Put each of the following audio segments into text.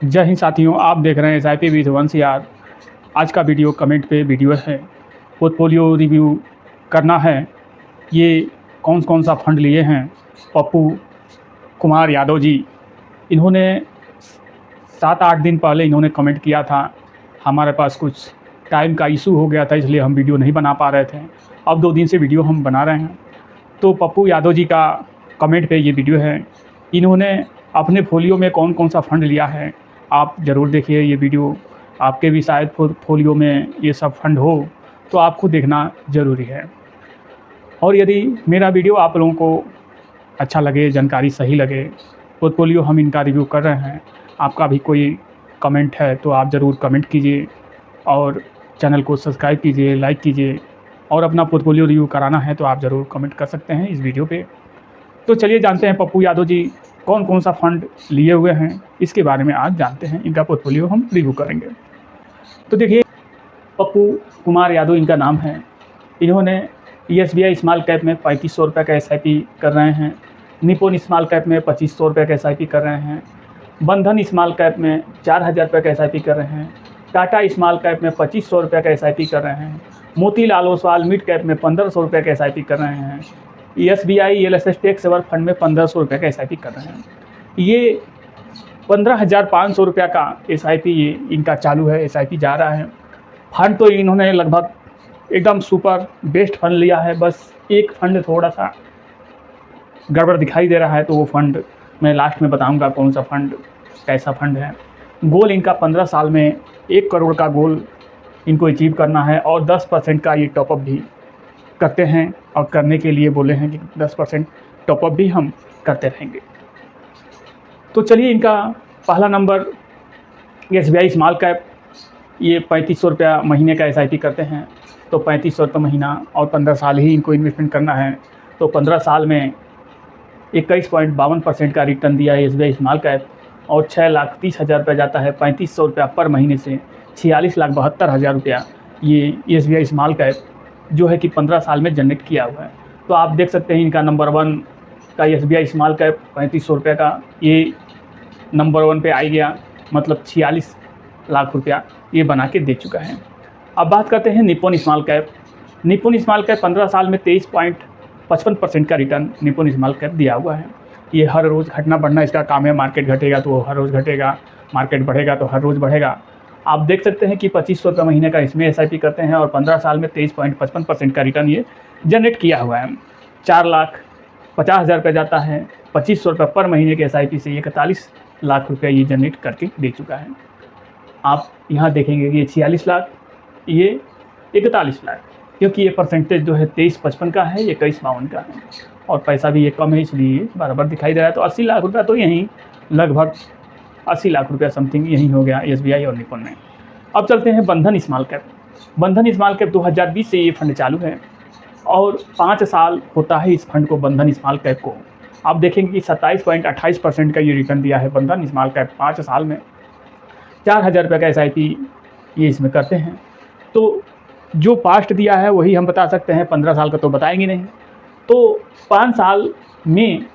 जय हिंद साथियों, आप देख रहे हैं SIP विद वंश यार। आज का वीडियो कमेंट पे वीडियो है। पोर्टफोलियो रिव्यू करना है। ये कौन कौन सा फंड लिए हैं। पप्पू कुमार यादव जी, इन्होंने 7-8 दिन पहले इन्होंने कमेंट किया था। हमारे पास कुछ टाइम का इशू हो गया था, इसलिए हम वीडियो नहीं बना पा रहे थे। अब 2 दिन से वीडियो हम बना रहे हैं। तो पप्पू यादव जी का कमेंट पे ये वीडियो है। इन्होंने अपने फोलियो में कौन कौन सा फंड लिया है, आप ज़रूर देखिए ये वीडियो। आपके भी शायद फोलियो में ये सब फंड हो, तो आपको देखना ज़रूरी है। और यदि मेरा वीडियो आप लोगों को अच्छा लगे, जानकारी सही लगे, पोर्टफोलियो हम इनका रिव्यू कर रहे हैं, आपका भी कोई कमेंट है तो आप ज़रूर कमेंट कीजिए और चैनल को सब्सक्राइब कीजिए, लाइक कीजिए। और अपना पोर्टफोलियो रिव्यू कराना है तो आप ज़रूर कमेंट कर सकते हैं इस वीडियो पे। तो चलिए जानते हैं पप्पू यादव जी कौन कौन सा फ़ंड लिए हुए हैं, इसके बारे में आज जानते हैं। इनका पोर्टफोलियो हम रिव्यू करेंगे। तो देखिए, पप्पू कुमार यादव इनका नाम है। इन्होंने SBI स्मॉल कैप में 3500 रुपये का SIP कर रहे हैं। निपोन स्मॉल कैप में 2500 रुपये का SIP कर रहे हैं। बंधन स्मॉल कैप में 4000 रुपये का SIP कर रहे हैं। टाटा स्मॉल कैप में 2500 रुपये का SIP कर रहे हैं। मोतीलाल ओसवाल मिड कैप में 1500 रुपये का SIP कर रहे हैं। SBI LSS tax saver fund में 1500 रुपये का SIP कर रहे हैं। ये 15,500 रुपये का SIP ये इनका चालू है, SIP जा रहा है। फंड तो इन्होंने लगभग एकदम सुपर बेस्ट फंड लिया है। बस एक फंड थोड़ा सा गड़बड़ दिखाई दे रहा है, तो वो फंड मैं लास्ट में बताऊंगा कौन सा फंड कैसा फंड है। गोल इनका 15 साल में 1 करोड़ का गोल इनको अचीव करना है और 10% का ये टॉपअप भी करते हैं। और करने के लिए बोले हैं कि 10% टॉपअप भी हम करते रहेंगे। तो चलिए, इनका पहला नंबर SBI स्मॉल कैप, ये 3500 रुपया महीने का SIP करते हैं। तो 3500 रुपये महीना और 15 साल ही इनको इन्वेस्टमेंट करना है। तो 15 साल में 21.52% का रिटर्न दिया है SBI स्मॉल कैप। और 6,30,000 रुपया जाता है 3500 रुपया पर महीने से 46,72,000 रुपया ये SBI स्मॉल कैप जो है कि 15 साल में जनरेट किया हुआ है। तो आप देख सकते हैं इनका नंबर 1 का SBI स्मॉल कैप 3500 रुपये का, ये नंबर 1 पे आ गया, मतलब 46 लाख रुपया ये बना के दे चुका है। अब बात करते हैं Nippon small cap. Nippon small cap 15 साल में 23.55% का रिटर्न निपोन स्मॉल कैप दिया हुआ है। ये हर रोज़ घटना बढ़ना इसका काम है। मार्केट घटेगा तो हर रोज़ घटेगा, मार्केट बढ़ेगा तो हर रोज़ बढ़ेगा। आप देख सकते हैं कि 2500 रुपये महीने का इसमें SIP करते हैं और 15 साल में 23.55% का रिटर्न ये जनरेट किया हुआ है। 4,50,000 रुपये जाता है 2500 रुपये पर महीने के SIP से 41 लाख रुपये ये जनरेट करके दे चुका है। आप यहाँ देखेंगे कि ये 46 लाख, ये 41 लाख, क्योंकि ये परसेंटेज जो है 23-55 का है, ये 21-52 का है और पैसा भी ये कम है, इसलिए बराबर दिखाई दे रहा है। तो 80 लाख रुपया तो यहीं लगभग 80 लाख रुपया समथिंग यहीं हो गया SBI और निपोन में। अब चलते हैं बंधन स्मॉल कैप। बंधन स्मॉल कैप 2020 से ये फंड चालू है और 5 साल होता है इस फंड को, बंधन स्मॉल कैप को। आप देखेंगे कि 27.28% का ये रिटर्न दिया है बंधन स्मॉल कैप 5 साल में। 4,000 रुपये का SIP ये इसमें करते हैं। तो जो पास्ट दिया है वही हम बता सकते हैं, 15 साल का तो बताएंगे नहीं। तो 5 साल में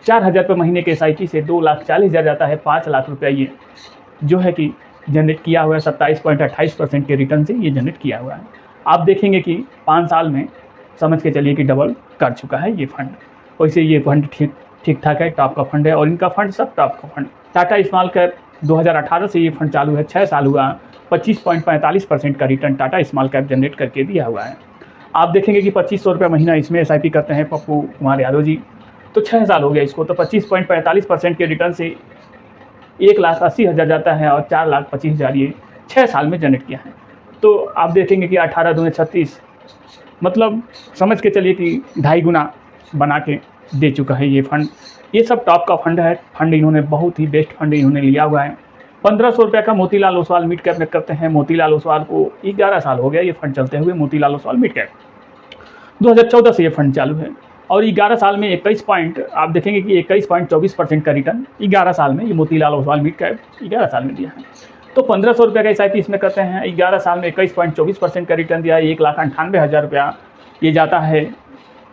4,000 रुपये महीने के SIP से 2,40,000 जाता है 5 लाख रुपया ये जो है कि जनरेट किया हुआ है। 27.28% के रिटर्न से ये जनरेट किया हुआ है। आप देखेंगे कि 5 साल में समझ के चलिए कि डबल कर चुका है ये फंड। वैसे ये फंड ठीक ठाक है, टॉप का फंड है और इनका फंड सब टॉप का फंड। टाटा स्मॉल कैप 2018 से ये फंड चालू है, 6 साल हुआ, 25.45% का return Tata small cap generate करके दिया हुआ है। आप देखेंगे कि 2500 रुपये महीना इसमें SIP करते हैं पप्पू कुमार यादव जी। तो 6 साल हो गया इसको, तो 25.45% के रिटर्न से 1,80,000 जाता है और 4,25,000 ये 6 साल में जनरेट किया है। तो आप देखेंगे कि 18 दूनी 36, मतलब समझ के चलिए कि 2.5 गुना बना के दे चुका है ये फंड। ये सब टॉप का फंड है। फंड इन्होंने बहुत ही बेस्ट फंड इन्होंने लिया हुआ है। 1500 रुपये का मोतीलाल ओसवाल मिड कैप में करते हैं। मोतीलाल ओसवाल को 11 साल हो गया ये फंड चलते हुए। मोतीलाल ओसवाल मिड कैप 2014 से ये फंड चालू है और 11 साल में 21 पॉइंट, आप देखेंगे कि 21.24% का रिटर्न 11 साल में ये मोतीलाल ओसवाल मिड कैप 11 साल में दिया है। तो 1500 रुपये का SIP इसमें करते हैं। 11 साल में 21.24% का रिटर्न दिया है। 1,98,000 रुपया ये जाता है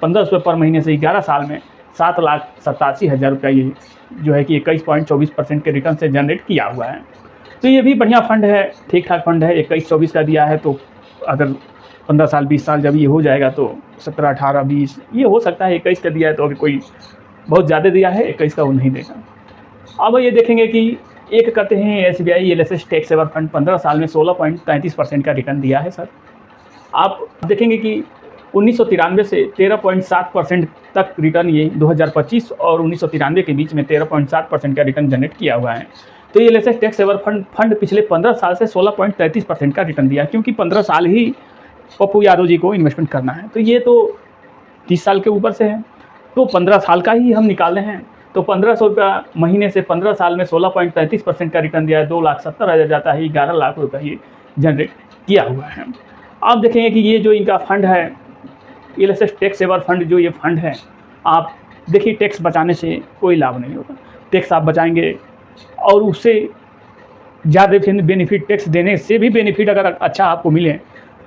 1500 पर महीने से 11 साल में 7,87,000 रुपया ये जो है कि 21.24% के रिटर्न से जनरेट किया हुआ है। तो ये भी बढ़िया फंड है, ठीक ठाक फंड है। 21-24 का दिया है, तो अगर 15 साल 20 साल जब ये हो जाएगा तो 17, 18, 20 ये हो सकता है। 21 का दिया है तो अभी कोई बहुत ज़्यादा दिया है, 21 का वो नहीं देगा। अब ये देखेंगे कि एक कहते हैं SBI LSS tax saver fund 15 साल में 16.33% का रिटर्न दिया है सर। आप देखेंगे कि 1993 से 13.7% तक रिटर्न ये 2025 और 1993 के बीच में 13.7% का रिटर्न जनरेट किया हुआ है। तो ये LSS टैक्स सेवर फंड पिछले 15 साल से 16.33% का रिटर्न दिया, क्योंकि 15 साल ही पप्पू यादव जी को इन्वेस्टमेंट करना है। तो ये तो 30 साल के ऊपर से है, तो 15 साल का ही हम निकाल रहे हैं। तो 1500 रुपया महीने से 15 साल में 16.33% का रिटर्न दिया है, 2,70,000 जाता है, 11 लाख रुपये ये जनरेट किया हुआ है। आप देखेंगे कि ये जो इनका फंड है LSS टैक्स सेवर फंड, जो ये फंड है, आप देखिए टैक्स बचाने से कोई लाभ नहीं होगा। टैक्स आप बचाएंगे और उससे ज़्यादा बेनिफिट, टैक्स देने से भी बेनिफिट अगर अच्छा आपको मिले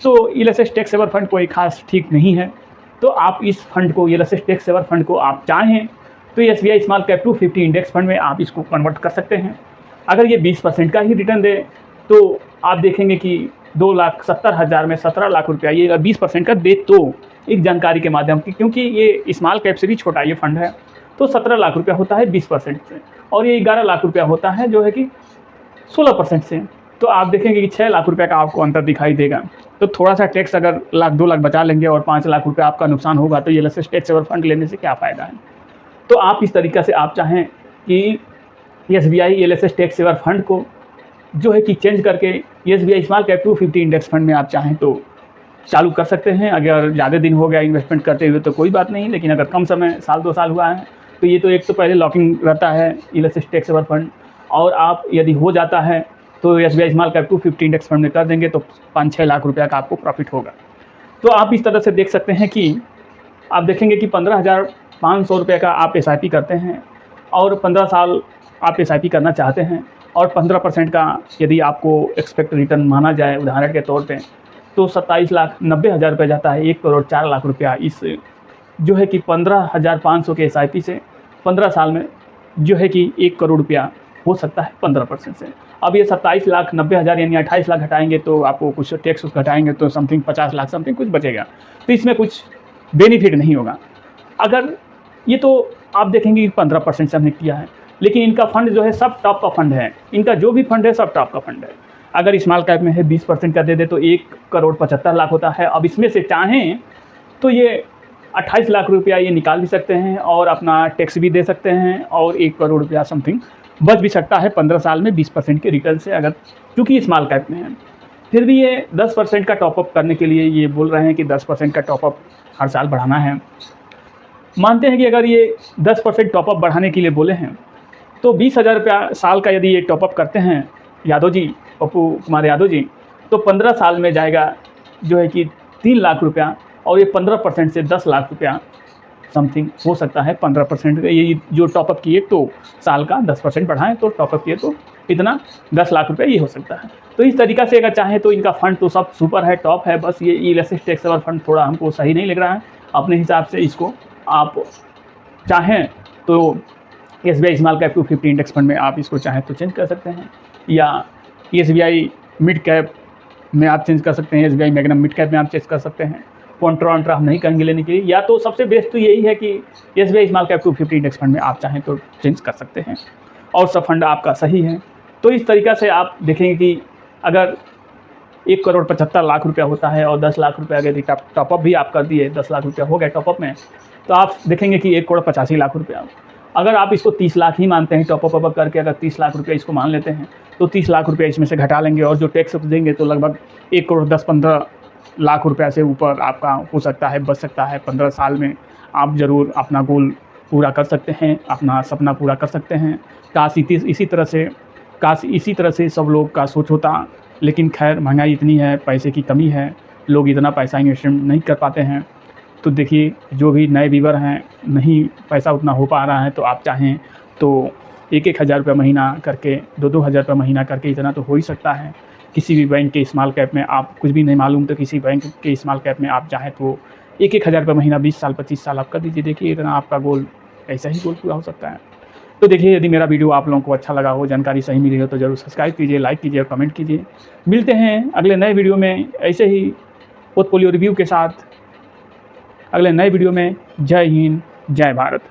तो LSS टैक्स सेवर फंड कोई खास ठीक नहीं है। तो आप इस फंड को, LSS टैक्स सेवर फंड को आप चाहें तो SBI small cap 250 index fund में आप इसको कन्वर्ट कर सकते हैं। अगर ये 20% का ही रिटर्न दे तो आप देखेंगे कि 2,70,000 में 17 लाख रुपया ये अगर 20% का दे तो एक जानकारी के माध्यम की, क्योंकि ये स्मॉल कैप से भी छोटा ये फंड है, तो 17 लाख रुपया होता है 20% से, और ये 11 लाख रुपया होता है जो है कि 16% से। तो आप देखेंगे कि 6 लाख रुपये का आपको अंतर दिखाई देगा। तो थोड़ा सा टैक्स अगर 1-2 लाख बचा लेंगे और 5 लाख रुपये आपका नुकसान होगा, तो ये LSS टैक्स सेवर फंड लेने से क्या फ़ायदा है। तो आप इस तरीक़े से आप चाहें कि SBI LSS tax saver fund को जो है कि चेंज करके SBI small cap 250 index fund में आप चाहें तो चालू कर सकते हैं। अगर ज़्यादा दिन हो गया इन्वेस्टमेंट करते हुए तो कोई बात नहीं, लेकिन अगर कम समय, साल 2 साल हुआ है, तो ये तो एक तो पहले लॉकिंग रहता है LSS टैक्स सेवर फंड, और आप यदि हो जाता है तो SBI small cap 250 index fund में कर देंगे तो 5-6 लाख रुपया का आपको प्रॉफिट होगा। तो आप इस तरह से देख सकते हैं कि आप देखेंगे कि 15,500 रुपये का आप SIP करते हैं और 15 साल आप SIP करना चाहते हैं, और 15% का यदि आपको एक्सपेक्ट रिटर्न माना जाए उदाहरण के तौर पे, तो 27,90,000 रुपये जाता है, 1,04,00,000 रुपया इस जो है कि 15,500 के SIP से 15 साल में जो है कि 1 करोड़ रुपया हो सकता है 15% से। अब ये 27,90,000 यानी 28 लाख घटाएंगे तो आपको कुछ टैक्स घटाएंगे तो समथिंग 50 लाख समथिंग कुछ बचेगा, तो इसमें कुछ बेनिफिट नहीं होगा। अगर ये तो आप देखेंगे कि 15% से हमने किया है, लेकिन इनका फंड जो है सब टॉप का फंड है, इनका जो भी फंड है सब टॉप का फंड है। अगर स्मॉल कैप में है 20% का दे दे तो 1,75,00,000 होता है। अब इसमें से चाहें तो ये 28 लाख रुपया ये निकाल भी सकते हैं और अपना टैक्स भी दे सकते हैं, और 1 करोड़ रुपया समथिंग बच भी सकता है 15 साल में 20% के रिटर्न से, अगर क्योंकि स्मॉल कैप में है। फिर भी ये 10% का टॉपअप करने के लिए ये बोल रहे हैं कि 10% का टॉपअप हर साल बढ़ाना है। मानते हैं कि अगर ये 10% टॉपअप बढ़ाने के लिए बोले हैं तो 20,000 रुपया साल का यदि ये टॉपअप करते हैं यादव जी, पप्पू कुमार यादव जी, तो 15 साल में जाएगा जो है कि 3 लाख रुपया, और ये 15% से 10 लाख रुपया समथिंग हो सकता है। 15% ये जो टॉपअप किए तो साल का 10% बढ़ाएं तो टॉपअप किए तो इतना 10 लाख रुपये ये हो सकता है। तो इस तरीक़ा से अगर चाहें तो इनका फ़ंड तो सब सुपर है, टॉप है, बस ये LSS टैक्स सेवर फंड थोड़ा हमको सही नहीं लग रहा है। अपने हिसाब से इसको आप चाहें तो SBI small cap 250 index fund में आप इसको चाहें तो चेंज कर सकते हैं, या SBI मिड कैप में आप चेंज कर सकते हैं, SBI मैग्नम मिड कैप में आप चेंज कर सकते हैं। कॉन्ट्रा हम नहीं कहेंगे लेने के लिए, या तो सबसे बेस्ट तो यही है कि SBI small cap 250 index fund में आप चाहें तो चेंज कर सकते हैं, और सब फंड आपका सही है। तो इस तरीक़ा से आप देखेंगे कि अगर 1,75,00,000 रुपया होता है और 10 लाख रुपया यदि टॉपअप भी आप कर दिए, 10 लाख रुपया हो गया टॉपअप में, तो आप देखेंगे कि 1,85,00,000 रुपया। अगर आप इसको 30 लाख ही मानते हैं टॉपअप करके, अगर 30 लाख रुपया इसको मान लेते हैं तो 30 लाख रुपया इसमें से घटा लेंगे और जो टैक्स देंगे तो लगभग 1,10-15 लाख रुपया से ऊपर आपका हो सकता है, बच सकता है। 15 साल में आप ज़रूर अपना गोल पूरा कर सकते हैं, अपना सपना पूरा कर सकते हैं। काश इसी तरह से सब लोग का सोच होता, लेकिन खैर महंगाई इतनी है, पैसे की कमी है, लोग इतना पैसा इन्वेस्टमेंट नहीं कर पाते हैं। तो देखिए जो भी नए व्यूअर हैं, नहीं पैसा उतना हो पा रहा है, तो आप चाहें तो 1-1 हज़ार रुपये महीना करके, 2-2 हज़ार रुपये महीना करके इतना तो हो ही सकता है। किसी भी बैंक के स्मॉल कैप में आप कुछ भी नहीं मालूम तो किसी बैंक के स्मॉल कैप में आप चाहें तो 1-1 हज़ार रुपये महीना 20 साल 25 साल आप कर दीजिए। देखिए इतना आपका गोल ऐसा ही गोल पूरा हो सकता है। तो देखिए, यदि मेरा वीडियो आप लोगों को अच्छा लगा हो, जानकारी सही मिली हो, तो ज़रूर सब्सक्राइब कीजिए, लाइक कीजिए और कमेंट कीजिए। मिलते हैं अगले नए वीडियो में ऐसे ही पोर्टफोलियो रिव्यू के साथ। अगले नए वीडियो में। जय हिंद, जय भारत।